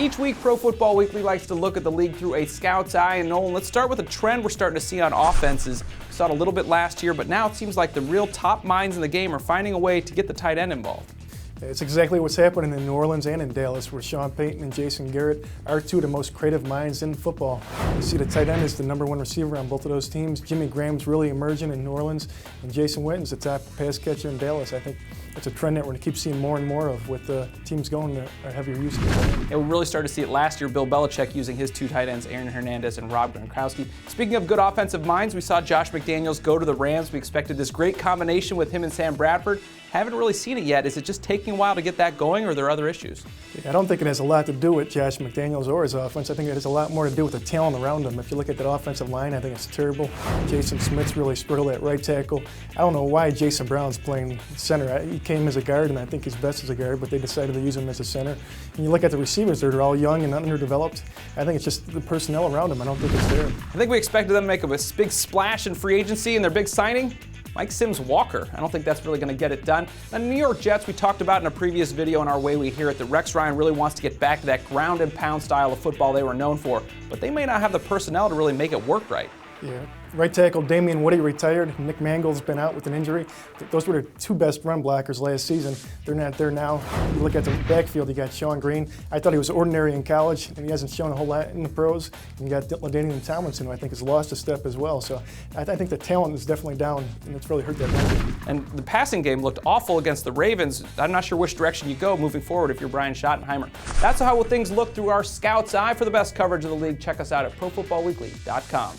Each week, Pro Football Weekly likes to look at the league through a scout's eye. And Nolan, let's start with a trend we're starting to see on offenses. We saw it a little bit last year, but now it seems like the real top minds in the game are finding a way to get the tight end involved. It's exactly what's happening in New Orleans and in Dallas, where Sean Payton and Jason Garrett are two of the most creative minds in football. You see the tight end is the #1 receiver on both of those teams. Jimmy Graham's really emerging in New Orleans, and Jason Witten's the top pass catcher in Dallas. I think it's a trend that we're going to keep seeing more and more of with the teams going to a heavier use of it. Yeah, we really started to see it last year. Bill Belichick using his two tight ends, Aaron Hernandez and Rob Gronkowski. Speaking of good offensive minds, we saw Josh McDaniels go to the Rams. We expected this great combination with him and Sam Bradford. Haven't really seen it yet. Is it just taking a while to get that going, or are there other issues? Yeah, I don't think it has a lot to do with Josh McDaniels or his offense. I think it has a lot more to do with the talent around him. If you look at that offensive line, I think it's terrible. Jason Smith's really struggled at right tackle. I don't know why Jason Brown's playing center. He came as a guard, and I think he's best as a guard, but they decided to use him as a center. And you look at the receivers, they're all young and underdeveloped. I think it's just the personnel around them. I don't think it's there. I think we expected them to make a big splash in free agency and their big signing. Mike Sims-Walker. I don't think that's really going to get it done. And the New York Jets, we talked about in a previous video on our way we hear it, that Rex Ryan really wants to get back to that ground and pound style of football they were known for, but they may not have the personnel to really make it work right. Yeah. Right tackle Damian Woody retired. Nick Mangold's been out with an injury. Those were the two best run blockers last season. They're not there now. You look at the backfield, you got Sean Green. I thought he was ordinary in college, and he hasn't shown a whole lot in the pros. And you got LaDainian Tomlinson, who I think has lost a step as well. So I think the talent is definitely down, and it's really hurt that line. And the passing game looked awful against the Ravens. I'm not sure which direction you go moving forward if you're Brian Schottenheimer. That's how things look through our scout's eye. For the best coverage of the league, check us out at ProFootballWeekly.com.